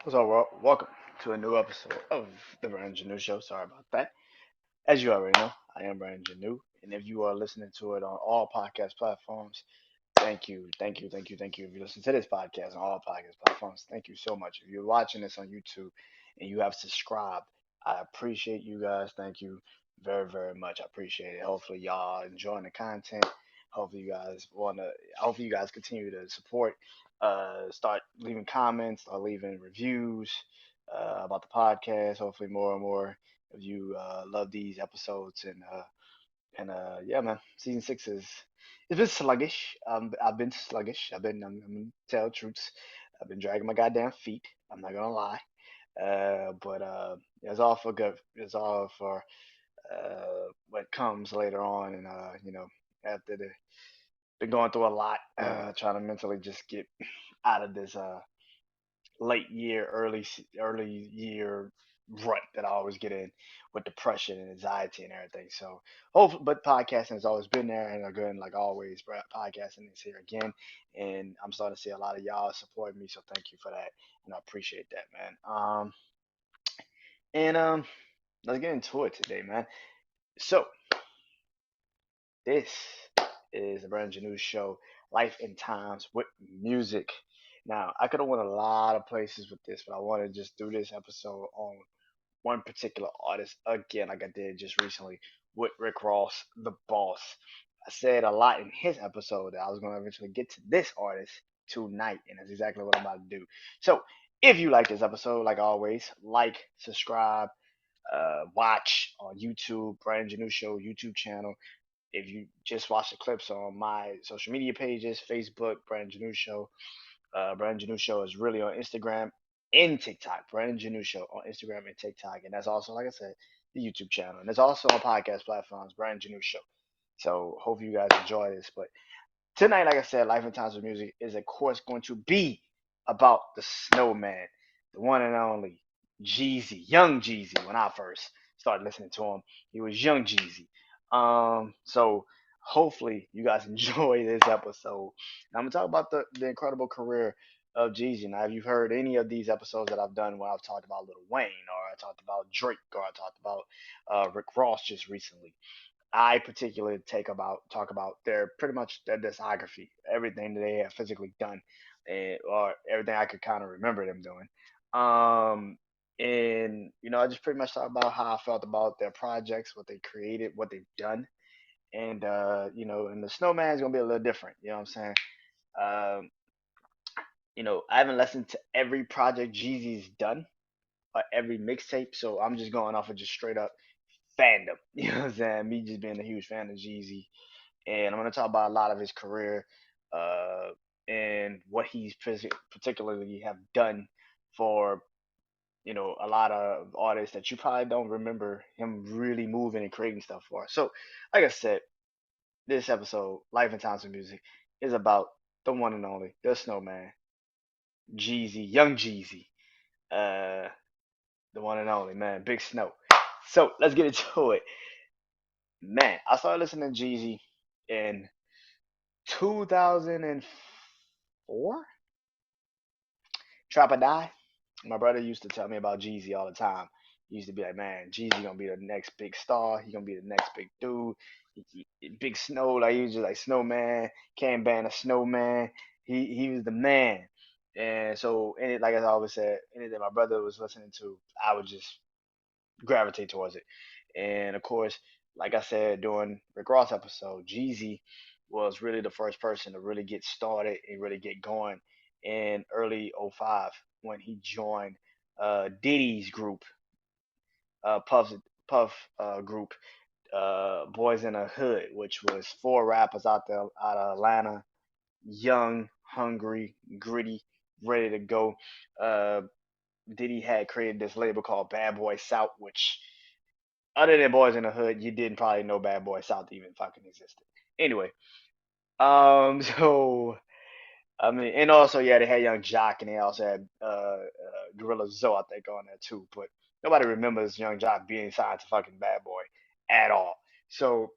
What's up, world? Welcome to a new episode of the BrandonJaneauShow. Sorry about that. As you already know, I am Brandon, and if you are listening to it on all podcast platforms, thank you. If you listen to this podcast on all podcast platforms, thank you so much. If you're watching this on YouTube and you have subscribed, I appreciate you guys. Thank you very, very much. I appreciate it. Hopefully, y'all enjoying the content. Hopefully, you guys want to. Hopefully, you guys continue to support. Start leaving comments, start leaving reviews about the podcast. Hopefully, more and more of you love these episodes and yeah, man, season six is it's been sluggish. I've been sluggish. I'm gonna tell truths. I've been dragging my goddamn feet. I'm not gonna lie. But it's all for good. It's all for what comes later on, and after the been going through a lot, trying to mentally just get out of this late year, early year rut that I always get in with depression and anxiety and everything. So hopefully, but podcasting has always been there, and again, like always, podcasting is here again, and I'm starting to see a lot of y'all support me. So thank you for that, and I appreciate that, man. And let's get into it today, man. So this is the Brandon Janeau Show, Life and Times with Music. Now, I could have went a lot of places with this, but I want to just do this episode on one particular artist again, like I did just recently with Rick Ross, the boss. I said a lot in his episode that I was going to eventually get to this artist tonight, and that's exactly what I'm about to do. So, if you like this episode, like always, like, subscribe, watch on YouTube, Brandon Janeau Show YouTube channel. If you just watch the clips on my social media pages, Facebook, Brandon Janeau Show, Brandon Janeau Show is really on Instagram and TikTok. Brandon Janeau Show on Instagram and TikTok, and that's also, like I said, the YouTube channel, and it's also on podcast platforms. Brandon Janeau Show. So hope you guys enjoy this. But tonight, like I said, Life and Times of Music is of course going to be about the Snowman, the one and only Jeezy, Young Jeezy. When I first started listening to him, he was Young Jeezy. So hopefully you guys enjoy this episode. Now I'm gonna talk about the incredible career of Jeezy. Now, if you've heard any of these episodes that I've done when I've talked about Lil Wayne, or I talked about Drake, or I talked about Rick Ross just recently, I particularly talk about their pretty much their discography, everything that they have physically done, or everything I could kind of remember them doing. Um, and I just pretty much talk about how I felt about their projects, what they created, what they've done, and and the Snowman is gonna be a little different. You know what I'm saying? Um, I haven't listened to every project Jeezy's done or every mixtape, so I'm just going off of just straight up fandom. You know what I'm saying? Me just being a huge fan of Jeezy, and I'm going to talk about a lot of his career uh, and what he's particularly have done for a lot of artists that you probably don't remember him really moving and creating stuff for. So, like I said, this episode, Life and Times of Music, is about the one and only, the Snowman, Jeezy, Young Jeezy, uh, the one and only man, Big Snow. So let's get into it, man. I started listening to Jeezy in 2004, Trap or Die. My brother used to tell me about Jeezy all the time. He used to be like, man, Jeezy gonna be the next big star. He gonna be the next big dude. Big Snow, like he was just like Snowman. Can't ban a Snowman. He was the man. And so, like I always said, anything my brother was listening to, I would just gravitate towards it. And of course, like I said during Rick Ross episode, Jeezy was really the first person to really get started and really get going in early '05 when he joined Diddy's group, Puff group, Boys in the Hood, which was four rappers out there out of Atlanta, young, hungry, gritty, ready to go. Uh, Diddy had created this label called Bad Boy South, which other than Boys in the Hood, you didn't probably know Bad Boy South even fucking existed. Anyway, so I mean, and also yeah, they had Young Jock, and they also had Gorilla Zoe, I think, on there too. But nobody remembers Young Jock being signed to fucking Bad Boy at all. So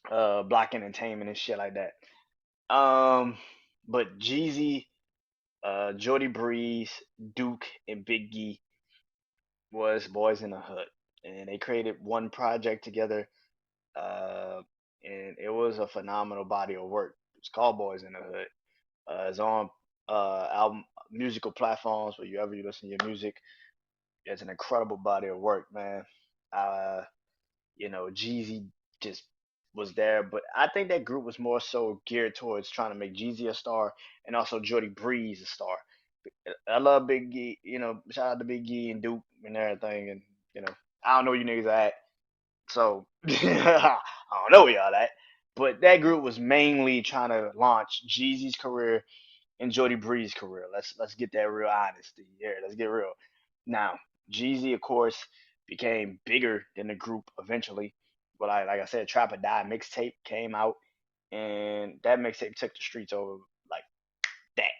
Black Entertainment and shit like that. Um, but Jeezy Jordy Breeze, Duke, and Big Gee was Boys in the Hood, and they created one project together, uh, and it was a phenomenal body of work. It's called Boys in the Hood. It's on album musical platforms wherever you listen to your music. It's an incredible body of work, man. Uh, Jeezy just was there, but I think that group was more so geared towards trying to make Jeezy a star and also Jordy Breeze a star. I love Big E, shout out to Big E and Duke and everything, and you know, I don't know where you niggas at, so I don't know where y'all at. But that group was mainly trying to launch Jeezy's career and Jody Breeze's career. Let's get that real honesty here. Let's get real. Now, Jeezy, of course, became bigger than the group eventually. But like I said, Trap or Die mixtape came out, and that mixtape took the streets over like that.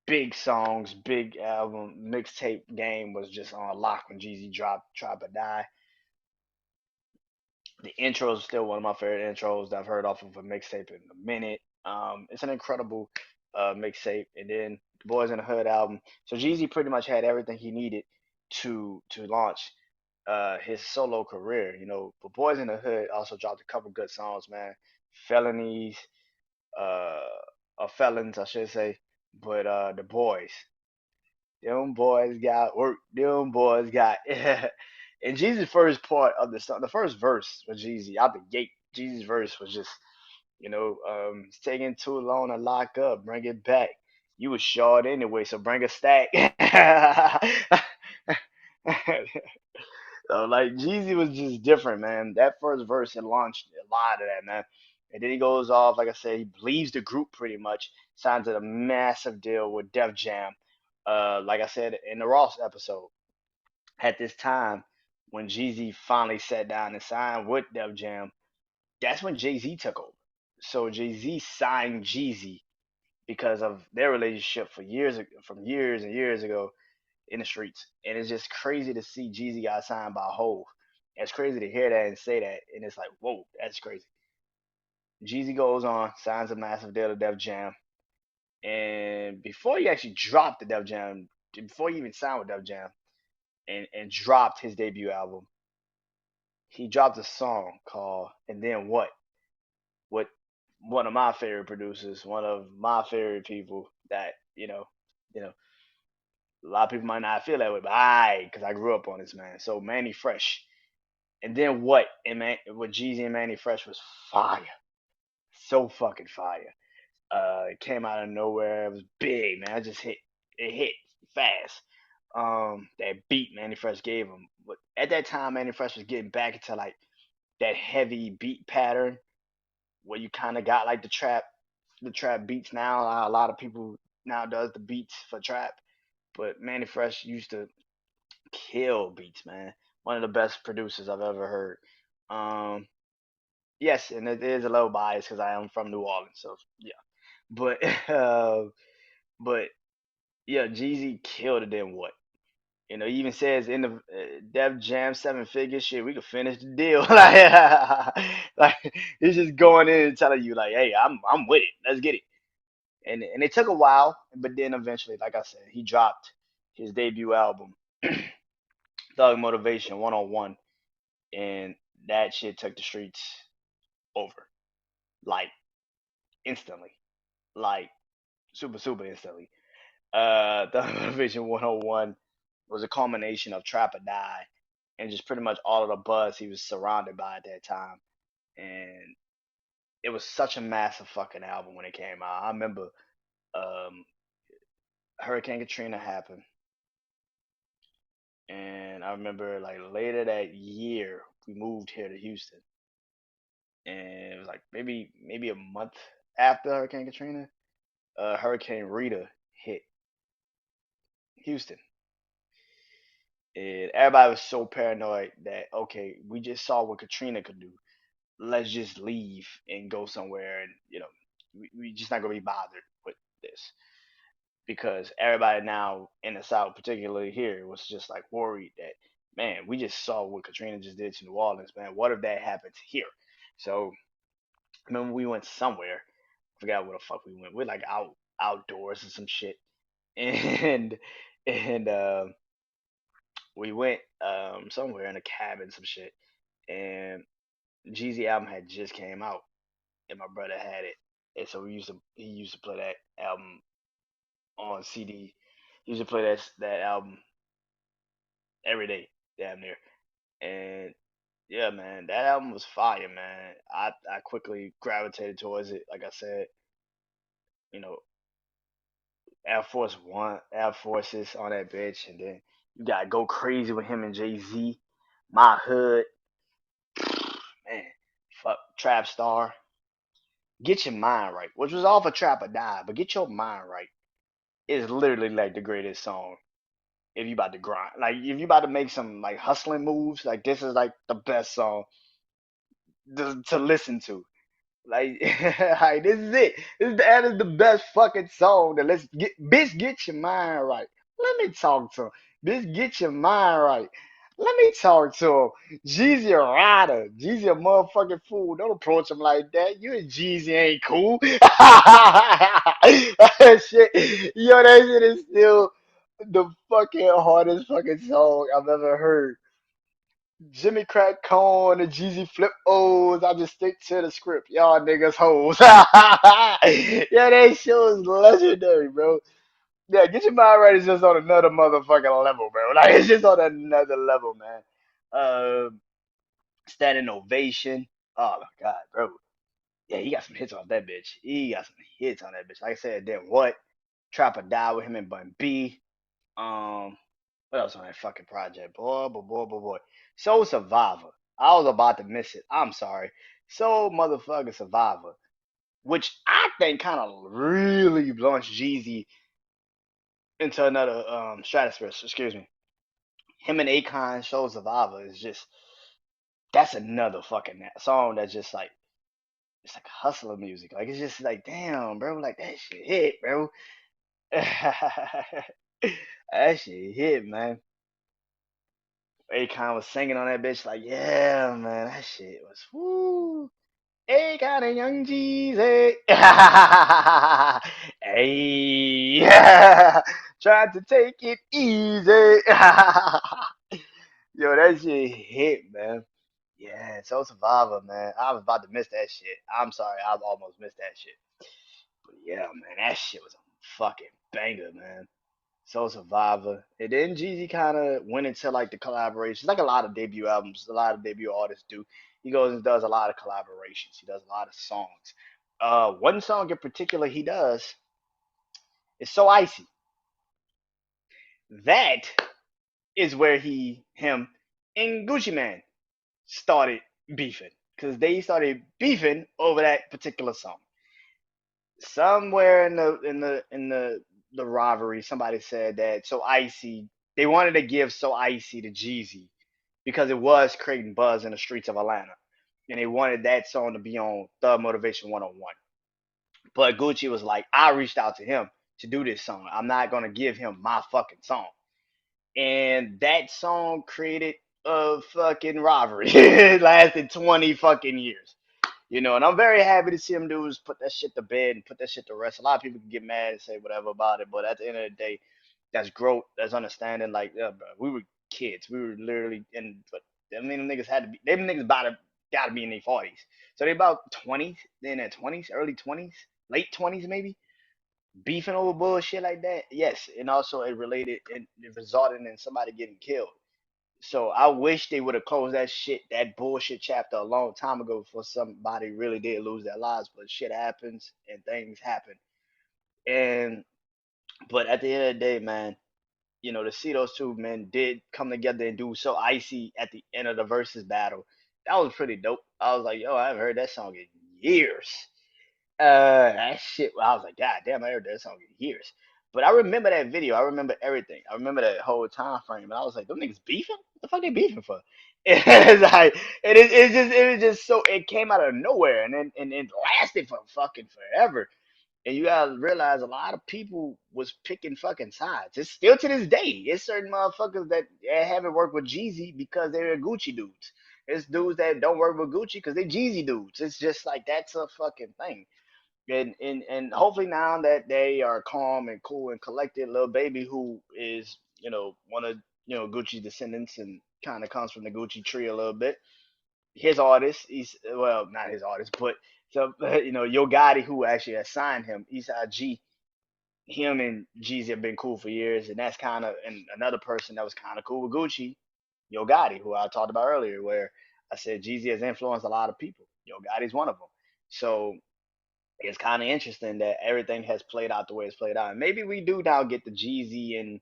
Big songs, big album, mixtape game was just on lock when Jeezy dropped Trap or Die. The intro is still one of my favorite intros that I've heard off of a mixtape in a minute. It's an incredible mixtape, and then the Boys in the Hood album. So Jeezy pretty much had everything he needed to launch his solo career. But Boys in the Hood also dropped a couple good songs, man. Felonies, uh, or felons, I should say. But the boys, them boys got work. Them boys got. And Jeezy's first part of the song, the first verse with Jeezy out the gate, Jeezy's verse was just, it's taking too long to lock up, bring it back. You was short anyway, so bring a stack. So like Jeezy was just different, man. That first verse it launched a lot of that, man. And then he goes off, like I said, he leaves the group pretty much, signs a massive deal with Def Jam. Like I said in the Ross episode, at this time when Jeezy finally sat down and signed with Def Jam, that's when Jay Z took over. So Jay Z signed Jeezy because of their relationship from years and years ago in the streets. And it's just crazy to see Jeezy got signed by Hove. It's crazy to hear that and say that, and it's like, whoa, that's crazy. Jeezy goes on, signs a massive deal to Def Jam, and before he actually dropped the Def Jam, before he even signed with Def Jam, and dropped his debut album, he dropped a song called "And Then What" with one of my favorite producers, one of my favorite people that you know, a lot of people might not feel that way, but because I grew up on this man. So Manny Fresh, and then what? And man, with Jeezy and Manny Fresh was fire, so fucking fire. It came out of nowhere. It was big, man. It hit fast. That beat Manny Fresh gave him, but at that time, Manny Fresh was getting back into like that heavy beat pattern where you kind of got like the trap beats now. A lot of people now does the beats for trap, but Manny Fresh used to kill beats, man. One of the best producers I've ever heard. Um, yes, and it is a little biased because I am from New Orleans, so yeah. But but yeah, Jeezy killed it. Then what? He even says in the Def Jam seven figures shit, we could finish the deal. Like he's just going in and telling you like, hey, I'm with it. Let's get it. And it took a while, but then eventually, like I said, he dropped his debut album, Thug Motivation 101, and that shit took the streets over, like instantly, like super instantly. Thug Motivation 101 was a culmination of Trap or Die and just pretty much all of the buzz he was surrounded by at that time. And it was such a massive fucking album when it came out. I remember um, Hurricane Katrina happened, and I remember like later that year we moved here to Houston, and it was like maybe a month after Hurricane Katrina, Hurricane Rita hit Houston, and everybody was so paranoid that okay, we just saw what Katrina could do. Let's just leave and go somewhere, and we just not gonna be bothered with this because everybody now in the South, particularly here, was just like worried that man, we just saw what Katrina just did to New Orleans, man. What if that happens here? So I remember we went somewhere. I forgot where the fuck we went. We're like outdoors and some shit. and and we went somewhere in a cabin, some shit, and Jeezy album had just came out, and my brother had it, and so he used to play that album on CD. He used to play that album every day, damn near. And yeah, man, that album was fire, man. I quickly gravitated towards it. Like I said, you know, Air Force One, Air Forces on that bitch, and then you got Go Crazy with him and Jay Z, My Hood, man, fuck Trap Star. Get your mind right, which was off a Trap or Die, but get your mind right. It's literally like the greatest song if you about to grind. Like if you about to make some like hustling moves, like this is like the best song to listen to. Like, like this is it. That is the best fucking song. That let's get, bitch, get your mind right. Let me talk to him. Bitch, get your mind right. Let me talk to him. Jeezy a rider. Jeezy a motherfucking fool. Don't approach him like that. You and Jeezy ain't cool. That shit, yo, that shit is still the fucking hardest fucking song I've ever heard. Jimmy Crack Corn and Jeezy Flip O's. I just stick to the script. Y'all niggas hoes. Yeah, that show is legendary, bro. Yeah, get your mind right. It's just on another motherfucking level, bro. Like it's just on another level, man. Standing ovation. Oh my god, bro. Yeah, he got some hits off that bitch. He got some hits on that bitch. Like I said, then what? Trap or Die with him and Bun B. Um, what else on that fucking project? Boy. Soul Survivor. I was about to miss it. I'm sorry. Soul motherfucking Survivor. Which I think kind of really launched Jeezy into another stratosphere. Excuse me. Him and Akon Soul Survivor is just that's another fucking song that's just like it's like hustler music. Like it's just like damn, bro. Like that shit hit, bro. That shit hit, man. Akon was singing on that bitch like, yeah, man, that shit was woo. Akon and Young Jeezy. Hey, trying to take it easy. Yo, that shit hit, man. Yeah, Soul Survivor, man. I was about to miss that shit. I'm sorry, I've almost missed that shit. But yeah, man, that shit was a fucking banger, man. Soul Survivor. And then Jeezy kind of went into like the collaborations, like a lot of debut albums, a lot of debut artists do. He goes and does a lot of collaborations. He does a lot of songs. One song in particular he does is So Icy. That is where him, and Gucci Man started beefing because they started beefing over that particular song. Somewhere in the rivalry, somebody said that So Icy. They wanted to give So Icy to Jeezy because it was creating buzz in the streets of Atlanta, and they wanted that song to be on Thug Motivation 101. But Gucci was like, I reached out to him to do this song. I'm not gonna give him my fucking song, and that song created a fucking rivalry. It lasted 20 fucking years. And I'm very happy to see them dudes put that shit to bed and put that shit to rest. A lot of people can get mad and say whatever about it, but at the end of the day, that's growth, that's understanding. Like, yeah, bro, we were kids. We were literally but I mean, them niggas had to be, them niggas about to, gotta be in their 40s. So they about 20s, in their 20s, early 20s, late 20s maybe, beefing over bullshit like that. Yes, and also it related and it resulted in somebody getting killed. So I wish they would have closed that bullshit chapter a long time ago before somebody really did lose their lives. But shit happens and things happen. And but at the end of the day, man, to see those two men did come together and do So Icy at the end of the versus battle, that was pretty dope. I was like, yo, I haven't heard that song in years. That shit. I was like, God damn, I heard that song in years. But I remember that video. I remember everything. I remember that whole time frame. And I was like, them niggas beefing? What the fuck they beefing for? It's like, it was just so, it came out of nowhere and it lasted for fucking forever. And you gotta realize a lot of people was picking fucking sides. It's still to this day. It's certain motherfuckers that haven't worked with Jeezy because they're Gucci dudes. It's dudes that don't work with Gucci because they Jeezy dudes. It's just like, that's a fucking thing. And hopefully now that they are calm and cool and collected, little baby who is one of Gucci's descendants and kind of comes from the Gucci tree a little bit. His artist, he's well not his artist, but so Yo Gotti who actually has signed him, Eastside G. Him and Jeezy have been cool for years, and that's kind of and another person that was kind of cool with Gucci, Yo Gotti, who I talked about earlier, where I said Jeezy has influenced a lot of people. Yo Gotti's one of them. So it's kind of interesting that everything has played out the way it's played out. And maybe we do now get the Jeezy and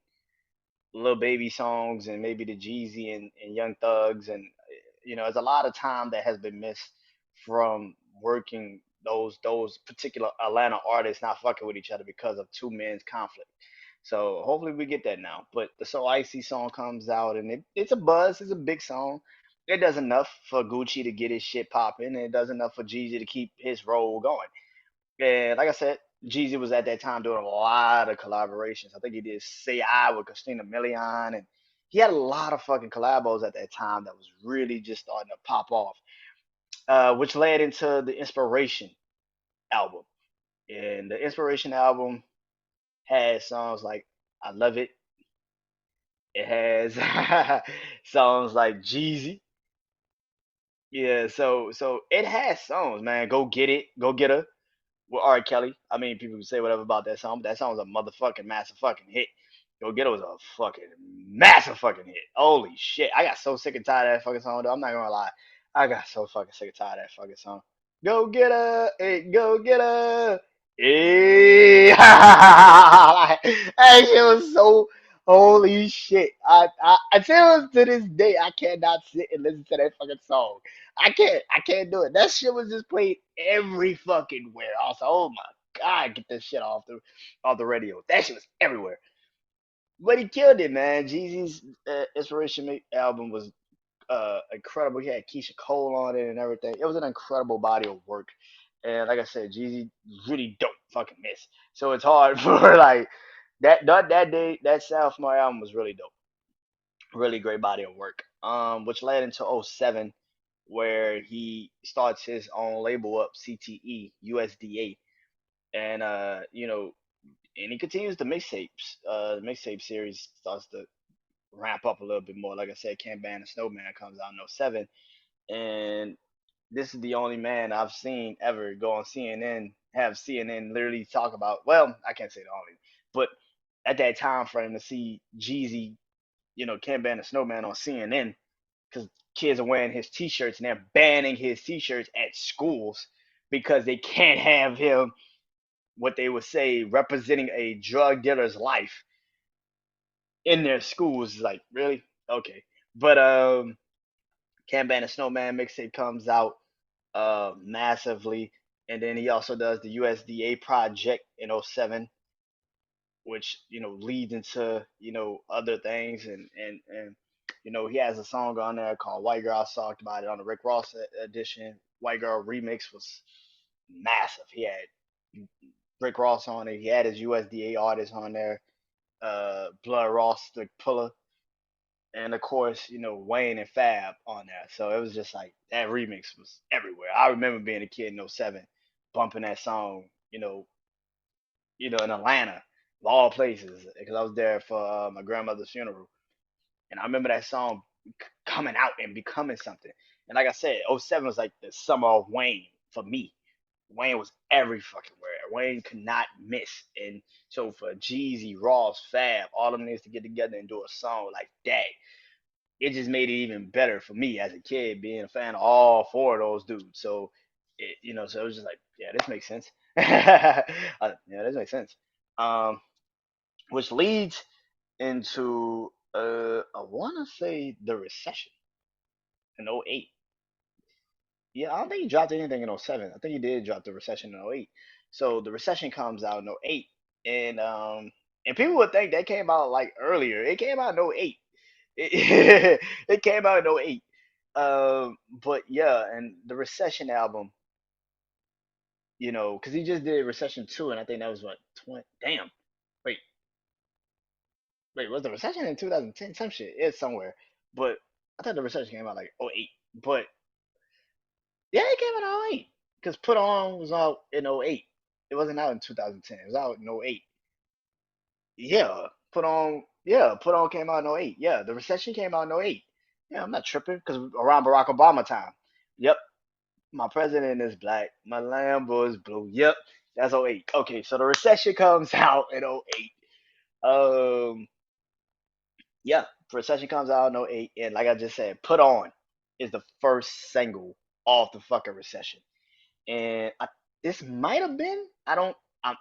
Lil Baby songs, and maybe the Jeezy and Young Thugs, and there's a lot of time that has been missed from working those particular Atlanta artists not fucking with each other because of two men's conflict. So hopefully we get that now. But the So Icy song comes out, and it's a buzz. It's a big song. It does enough for Gucci to get his shit popping, and it does enough for Jeezy to keep his role going. And like I said, Jeezy was at that time doing a lot of collaborations. I think he did Say I with Christina Milian, and he had a lot of fucking collabos at that time that was really just starting to pop off, which led into the Inspiration album. And the Inspiration album has songs like I Love It. It has songs like Jeezy. Yeah, so it has songs, man. Go Get It, Go Get Her with R. Kelly. I mean, people can say whatever about that song, but that song was a motherfucking massive fucking hit. Go Get It was a fucking massive fucking hit. Holy shit. I got so sick and tired of that fucking song, though. I'm not gonna lie. I got so fucking sick and tired of that fucking song. Go get her, hey, go get her. Hey, that shit was so holy shit. I still to this day I cannot sit and listen to that fucking song. I can't do it. That shit was just played every fucking where. I was like, oh my god, get this shit off the radio. That shit was everywhere. But he killed it, man. Jeezy's album was incredible. He had Keisha Cole on it and everything. It was an incredible body of work. And like I said, Jeezy really don't fucking miss. So it's hard for like that day that sophomore album was really dope. Really great body of work. Which led into '07, where he starts his own label up, CTE USDA, and and he continues the mixtapes. The mixtape series starts to ramp up a little bit more. Like I said, Can Ban and Snowman comes out in '07, and this is the only man I've seen ever go on CNN, have CNN literally talk about. Well, I can't say the only, but at that time frame to see Jeezy, Can Ban and Snowman on CNN because kids are wearing his T-shirts and they're banning his T-shirts at schools because they can't have him, what they would say, representing a drug dealer's life in their schools. Like, really? Okay. But Can Ban and Snowman mixtape comes out massively, and then he also does the USDA project in '07, which leads into other things, and he has a song on there called White Girl. I talked about it on the Rick Ross edition. White Girl remix was massive. He had Rick Ross on it. He had his USDA artist on there, Blood Ross the Puller, and of course Wayne and Fab on there. So it was just like that remix was everywhere. I remember being a kid in '07, bumping that song. In Atlanta, of all places, because I was there for my grandmother's funeral. And I remember that song coming out and becoming something. And like I said, '07 was like the summer of Wayne for me. Wayne was every fucking where. Wayne could not miss. And so for Jeezy, Ross, Fab, all of them needs to get together and do a song like that. It just made it even better for me as a kid being a fan of all four of those dudes. So, so it was just like, yeah, this makes sense. Yeah, this makes sense. Um, which leads into I want to say the recession in '08. Yeah, I don't think he dropped anything in '07. I think he did drop the recession in '08. So the recession comes out in '08, and people would think that came out like earlier. It came out in '08. It came out in '08. But yeah, and the recession album, because he just did recession 2, and I think that was what 20. Damn. Wait, was the recession in 2010? Some shit. It's somewhere. But I thought the recession came out like '08. But yeah, it came out in '08. Because Put On was out in '08. It wasn't out in 2010. It was out in '08. Yeah, put on came out in '08. Yeah, the recession came out in '08. Yeah, I'm not tripping because around Barack Obama time. Yep, my president is black. My Lambo is blue. Yep, that's '08. Okay, so the recession comes out in '08. Um, yeah, recession comes out in '08, and like I just said, put on is the first single off the fucking recession. And this might have been. I don't.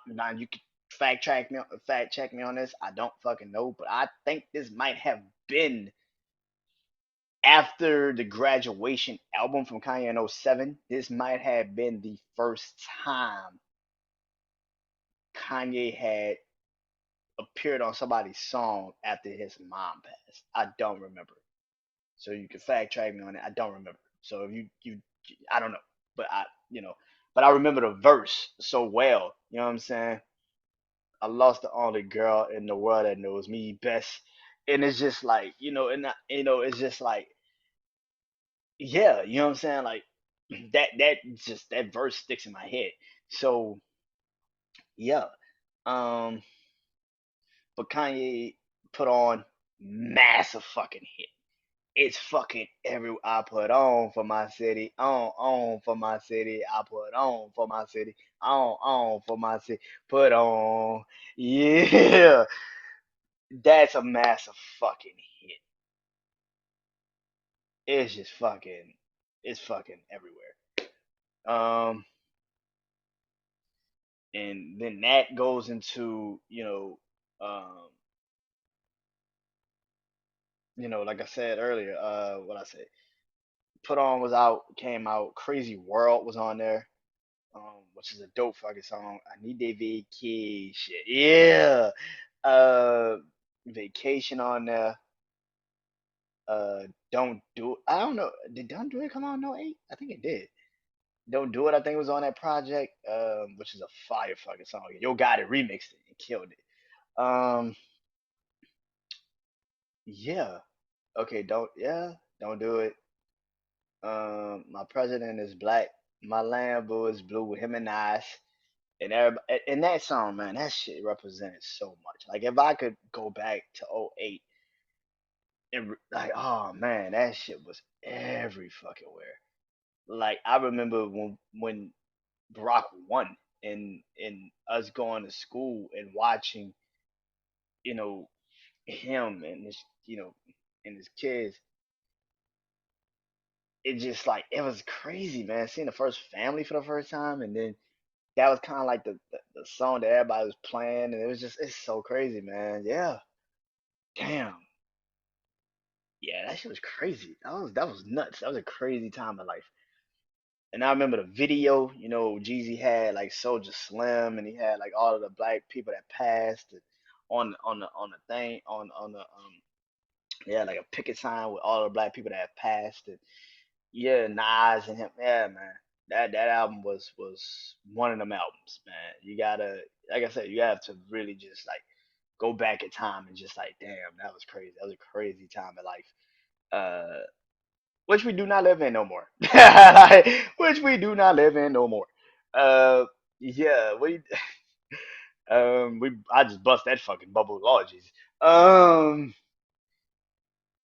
Now you can fact check me on this. I don't fucking know, but I think this might have been after the graduation album from Kanye in '07. This might have been the first time Kanye had appeared on somebody's song after his mom passed. I don't remember, so you can fact check me on it. I don't remember. So if you I don't know, but but I remember the verse so well. You know what I'm saying? I lost the only girl in the world that knows me best. And it's just like, it's just like, yeah, you know what I'm saying? Like that verse sticks in my head. So yeah. Um, but Kanye put on massive fucking hit. It's fucking every I put on for my city, on for my city, I put on for my city, on for my city, put on. Yeah. That's a massive fucking hit. It's just fucking, it's fucking everywhere. Um, and then that goes into, like I said earlier, what I said, Put On was out, came out, Crazy World was on there, which is a dope fucking song. I need a vacation, yeah. Uh, Vacation on there. Don't do it. I don't know. Did Don't Do It come out in '08? I think it did. Don't Do It, I think was on that project, which is a fire fucking song. Yo Got It remixed it and killed it. Yeah. Okay, don't do it. My president is black. My Lambo is blue with him and Ice. And everybody, and that song, man, that shit represented so much. Like if I could go back to '08 and like, oh man, that shit was every fucking where. Like I remember when Barack won and us going to school and watching, you know, him and his, and his kids. It just like it was crazy, man. Seeing the first family for the first time, and then that was kind of like the song that everybody was playing, and it was just it's so crazy, man. Yeah, damn, yeah, that shit was crazy. That was nuts. That was a crazy time in life. And I remember the video, Jeezy had like Soldier Slim, and he had like all of the black people that passed and on the thing on the yeah, like a picket sign with all the black people that have passed, and yeah, Nas and him. Yeah, man, that album was one of them albums, man. You gotta, like I said, you have to really just like go back in time and just like, damn, that was crazy. That was a crazy time in life. Which we do not live in no more. Like, which we do not live in no more. Uh, yeah, we I just bust that fucking bubble. Lord Jesus.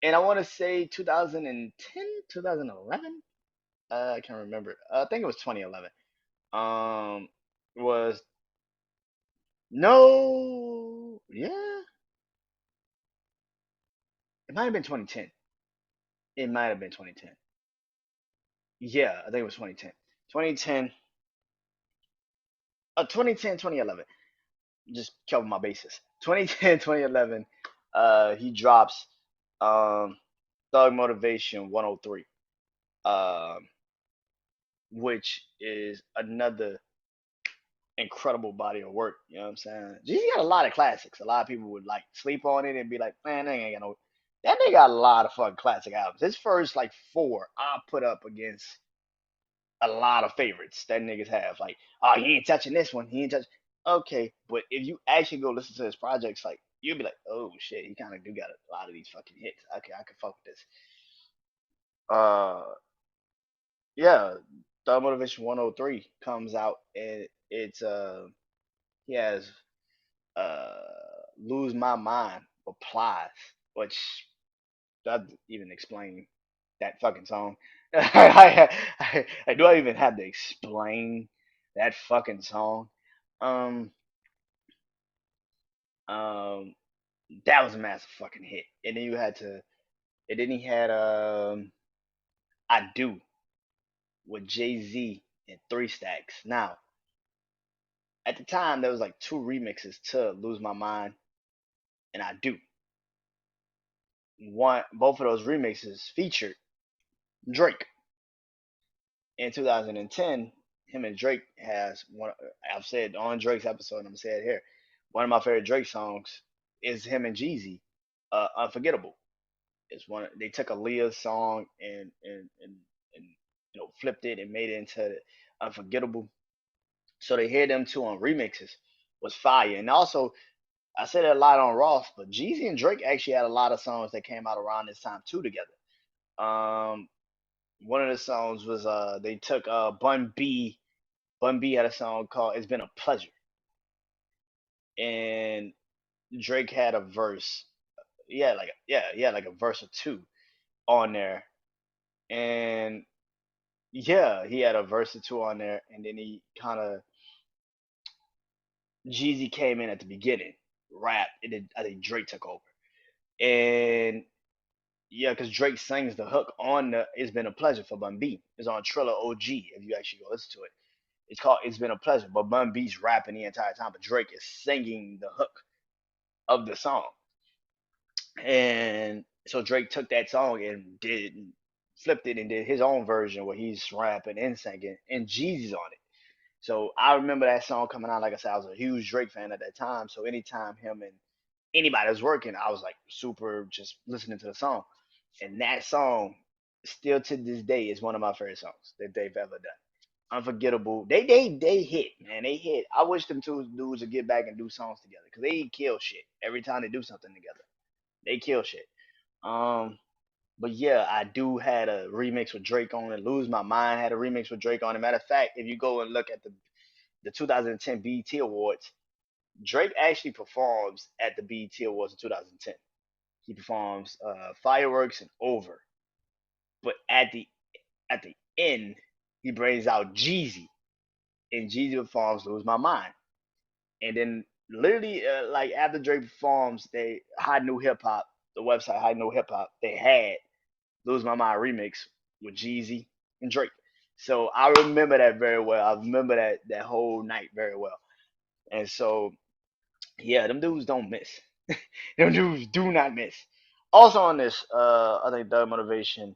And I want to say 2010, 2011. I can't remember. I think it was 2011. Um, was no, yeah, it might have been 2010. It might have been 2010. Yeah, I think it was 2010. 2010, 2010, 2011. Just cover my bases. 2010, 2011. He drops um Thug Motivation 103. Um, which is another incredible body of work. You know what I'm saying? Jeezy got a lot of classics. A lot of people would like sleep on it and be like, man, that ain't got no. That nigga got a lot of fucking classic albums. His first like four, I put up against a lot of favorites that niggas have. Like, oh, he ain't touching this one. He ain't touch. Okay, but if you actually go listen to his projects, like you'll be like, oh shit, he kind of do got a lot of these fucking hits. Okay, I can fuck with this. Uh, yeah, Thug Motivation 103 comes out, and It's he has uh Lose My Mind Applies, which doesn't even explain that fucking song. Do I even have to explain that fucking song? Um, um, that was a massive fucking hit. And then you had to, and then he had I Do with Jay Z and Three Stacks. Now, at the time, there was like two remixes to Lose My Mind and I Do. Both of those remixes featured Drake. In 2010, him and Drake has one. I've said on Drake's episode, and I'm saying it here. One of my favorite Drake songs is him and Jeezy, "Unforgettable." It's one. They took a Leah song and flipped it and made it into "Unforgettable." So they hear them two on remixes was fire. And also, I said it a lot on Ross, but Jeezy and Drake actually had a lot of songs that came out around this time too together. Um, One of the songs was they took Bun B. Bun B had a song called "It's Been a Pleasure," and Drake had a verse. Yeah, like a verse or two on there, and yeah, he had a verse or two on there, and then he kind of Jeezy came in at the beginning, rap, and then I think Drake took over, and yeah, because Drake sings the hook on the "It's Been a Pleasure" for Bun B. It's on Triller OG if you actually go listen to it. It's called "It's Been a Pleasure," but Bun B's rapping the entire time, but Drake is singing the hook of the song. And so Drake took that song and flipped it and did his own version where he's rapping and singing, and Jeezy's on it. So I remember that song coming out. Like I said, I was a huge Drake fan at that time. So anytime him and anybody was working, I was like super just listening to the song. And that song, still to this day, is one of my favorite songs that they've ever done. Unforgettable. They hit, man. They hit. I wish them two dudes would get back and do songs together because they kill shit every time they do something together. They kill shit. Um, but yeah, I do had a remix with Drake on it. Lose My Mind had a remix with Drake on it. Matter of fact, if you go and look at the 2010 BET Awards, Drake actually performs at the BET Awards in 2010. He performs Fireworks and Over, but at the end, he brings out Jeezy, and Jeezy performs Lose My Mind. And then literally, like after Drake performs, they Hot New Hip Hop, the website Hot New Hip Hop, they had Lose My Mind remix with Jeezy and Drake. So I remember that very well. I remember that whole night very well. And so yeah, them dudes don't miss. Them dudes do not miss. Also on this, I think the Motivation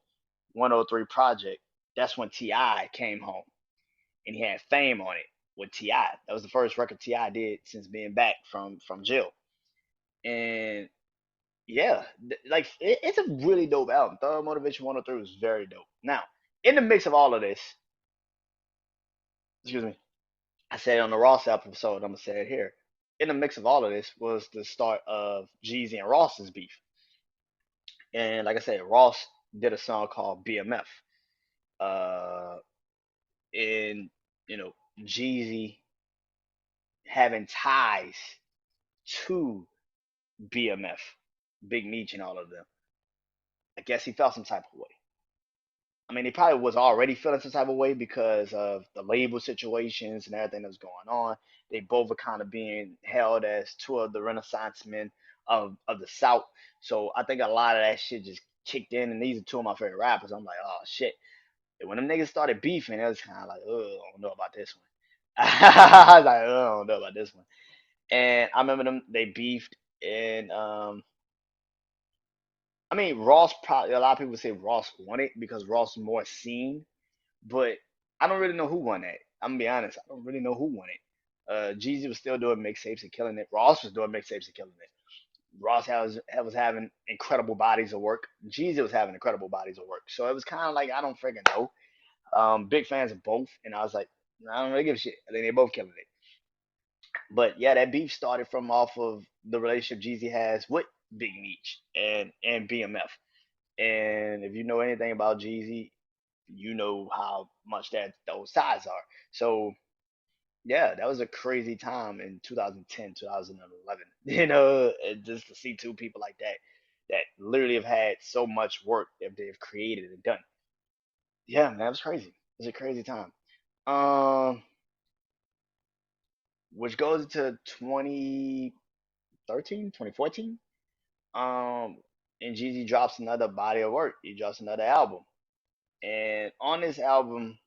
103 project, that's when Ti came home and he had Fame on it with Ti. That was the first record Ti did since being back from jail. And yeah, like it's a really dope album. Thug Motivation 103 was very dope. Now, in the mix of all of this, excuse me, I said it on the Ross episode, I'm gonna say it here. In the mix of all of this was the start of Jeezy and Ross's beef. And like I said, Ross did a song called BMF. Uh, and you know, Jeezy having ties to BMF, Big Meech and all of them. I guess he felt some type of way. I mean, he probably was already feeling some type of way because of the label situations and everything that was going on. They both were kind of being held as two of the Renaissance men of the South. So I think a lot of that shit just kicked in. And these are two of my favorite rappers. I'm like, oh shit. And when them niggas started beefing, it was kind of like, oh, I don't know about this one. I was like, oh, I don't know about this one. And I remember them, they beefed. And I mean, Ross probably, a lot of people say Ross won it because Ross was more seen, but I don't really know who won that. I'm gonna be honest. I don't really know who won it. Jeezy was still doing mixtapes and killing it. Ross was doing mixtapes and killing it. Ross was having incredible bodies of work. Jeezy was having incredible bodies of work. So it was kind of like I don't freaking know. Big fans of both, and I was like, I don't really give a shit. I think they both killing it. But yeah, that beef started from off of the relationship Jeezy has with Big Meech and BMF. And if you know anything about Jeezy, you know how much that those ties are. So Yeah, that was a crazy time in 2010, 2011. You know, and just to see two people like that that literally have had so much work that they've created and done. Yeah, man, it was crazy. It was a crazy time. Um, which goes into 2013, 2014. And Jeezy drops another body of work. He drops another album. And on this album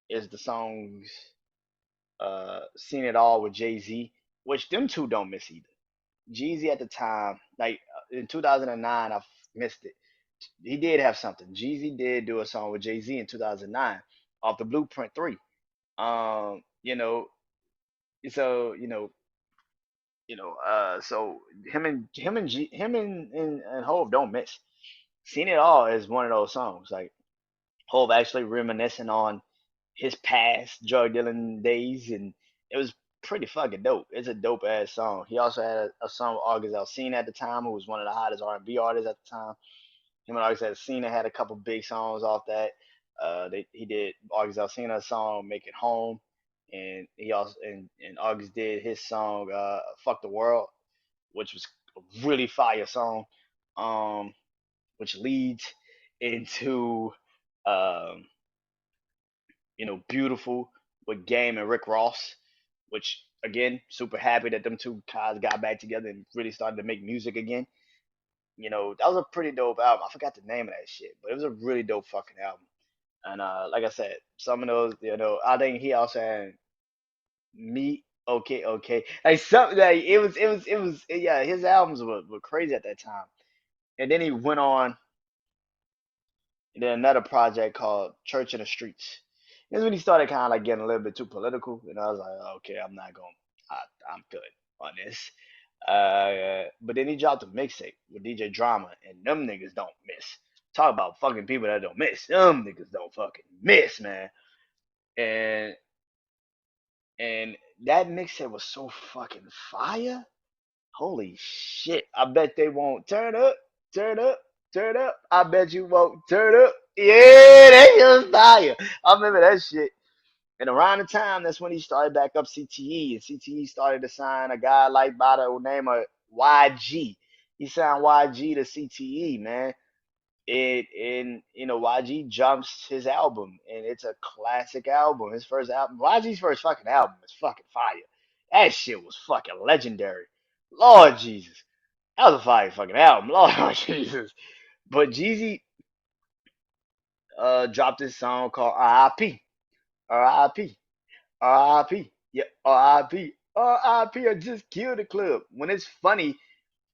is the songs Seen It All with Jay-Z, which them two don't miss either. Jeezy at the time, like in 2009, I missed it. He did have something. Jeezy did do a song with Jay-Z in 2009 off the Blueprint 3. You know, so so him and Hove don't miss. Seen It All is one of those songs. Like Hove actually reminiscing on his past drug dealing days, and it was pretty fucking dope. It's a dope ass song. He also had a song with August Alsina at the time, who was one of the hottest R&B artists at the time. Him and August Alsina had a couple big songs off that. He did August Alsina's song "Make It Home," and he also and August did his song "Fuck the World," which was a really fire song. Um, which leads into um, Beautiful with Game and Rick Ross, which again, super happy that them two guys got back together and really started to make music again. That was a pretty dope album. I forgot the name of that shit, but it was a really dope fucking album. And like I said, some of those, I think he also had Me, Okay, Okay. Like something like yeah, his albums were crazy at that time. And then he went on and then another project called Church in the Streets. This is when he started kind of like getting a little bit too political, and I was like, okay, I'm not going, I'm good on this. But then he dropped a mixtape with DJ Drama, and them niggas don't miss. Talk about fucking people that don't miss. Them niggas don't fucking miss, man. And and that mixtape was so fucking fire. Holy shit! I bet they won't turn up, turn up, turn up. I bet you won't turn up. Yeah, that shit was fire. I remember that shit. And around the time, that's when he started back up CTE, and CTE started to sign a guy like by the name of YG. He signed YG to CTE, man. And YG jumps his album, and it's a classic album. His first album, YG's first fucking album, is fucking fire. That shit was fucking legendary. Lord Jesus, that was a fire fucking album. Lord Jesus. But Jeezy dropped this song called R.I.P. R.I.P. R.I.P. Yeah, R.I.P. R.I.P. I just killed the club. When it's funny,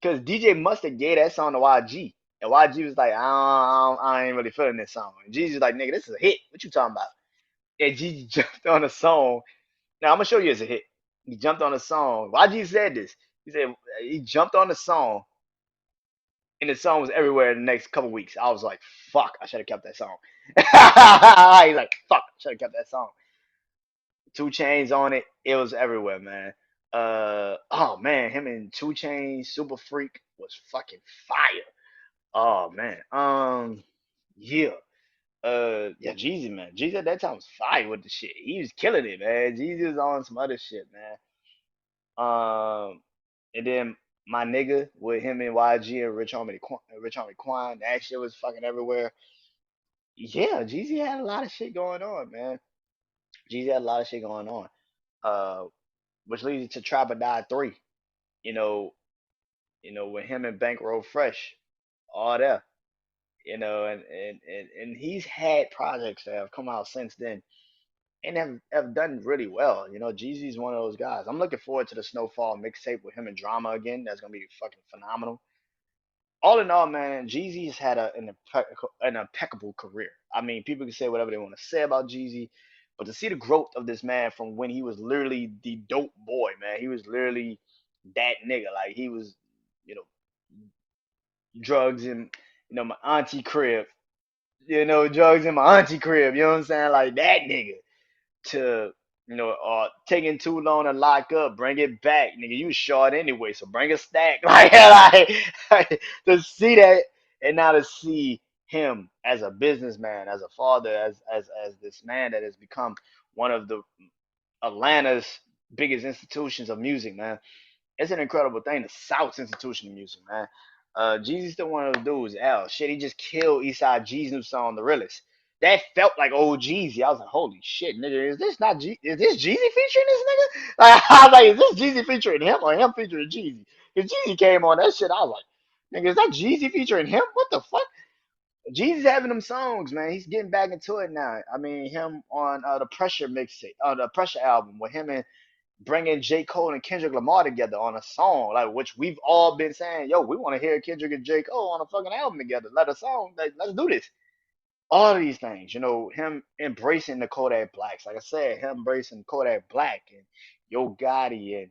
because DJ Mustard gave that song to YG. And YG was like, I ain't really feeling this song. And Jeezy's like, nigga, this is a hit. What you talking about? And Jeezy jumped on a song. Now, I'm going to show you it's a hit. He jumped on a song. YG said this. He said he jumped on the song, and the song was everywhere in the next couple weeks. I was like, fuck, I should have kept that song. He's like, fuck, I should have kept that song. Two Chains on it. It was everywhere, man. Oh man, him and Two Chains, Super Freak was fucking fire. Oh man. Yeah. Yeah, Jeezy, man. Jeezy at that time was fire with the shit. He was killing it, man. Jeezy was on some other shit, man. And then my nigga with him and YG and Rich Homie Quan, that shit was fucking everywhere. Yeah, Jeezy had a lot of shit going on, man. Jeezy had a lot of shit going on. Uh, which leads to Trap or Die 3. You know, with him and Bankroll Fresh, all that. And he's had projects that have come out since then and have done really well. Jeezy's one of those guys. I'm looking forward to the Snowfall mixtape with him and Drama again. That's gonna be fucking phenomenal. All in all, man, Jeezy's had an impeccable career. I mean, people can say whatever they want to say about Jeezy, but to see the growth of this man from when he was literally the dope boy, man, he was literally that nigga. Like he was, you know, drugs in, my auntie crib. Drugs in my auntie crib. You know what I'm saying? Like that nigga to taking too long to lock up, bring it back, nigga. You short anyway, so bring a stack. Like to see that, and now to see him as a businessman, as a father, as this man that has become one of the Atlanta's biggest institutions of music, man. It's an incredible thing. The South's institution of music, man. Jeezy's still one of those dudes. L shit, he just killed Eastside G's new song, The Realest. That felt like old Jeezy. I was like, holy shit, nigga, is this not G? Is this Jeezy featuring this nigga? Like, I was like, is this Jeezy featuring him or him featuring Jeezy? Because Jeezy came on that shit. I was like, nigga, is that Jeezy featuring him? What the fuck? Jeezy's having them songs, man. He's getting back into it now. I mean, him on the Pressure mixtape, the Pressure album, with him and bringing J. Cole and Kendrick Lamar together on a song, like which we've all been saying, yo, we want to hear Kendrick and J. Cole on a fucking album together. Let a song, like, let's do this. All of these things, him embracing the Kodak Blacks, like I said, him embracing Kodak Black and Yo Gotti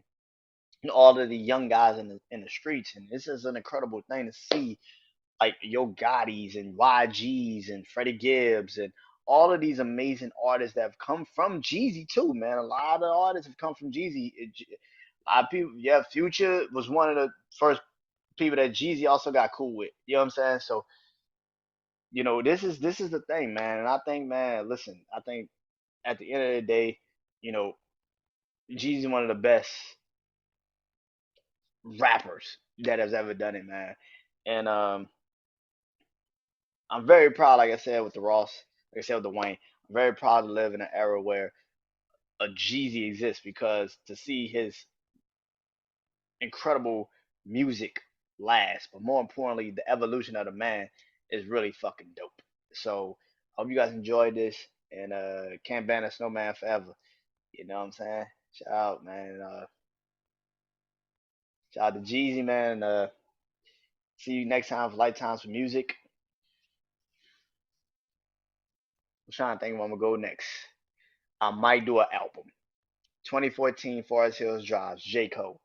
and all of the young guys in the streets, and this is an incredible thing to see, like Yo Gotti's and YG's and Freddie Gibbs and all of these amazing artists that have come from Jeezy too, man. A lot of artists have come from Jeezy. A lot of people, yeah, Future was one of the first people that Jeezy also got cool with. You know what I'm saying? So, this is the thing, man. And I think, man, listen, I think at the end of the day, you know, Jeezy one of the best rappers that has ever done it, man. And I'm very proud, like I said, with the Ross, like I said with the Wayne. I'm very proud to live in an era where a Jeezy exists, because to see his incredible music last, but more importantly, the evolution of the man is really fucking dope. So hope you guys enjoyed this, and can't ban a Snowman forever. You know what I'm saying? Shout out, man. Shout out to Jeezy, man. See you next time for Lifetimes for Music. I'm trying to think where I'm gonna go next. I might do an album. 2014 Forest Hills Drives, J. Cole.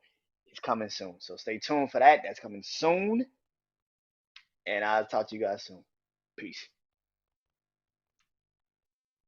It's coming soon. So stay tuned for that. That's coming soon. And I'll talk to you guys soon. Peace.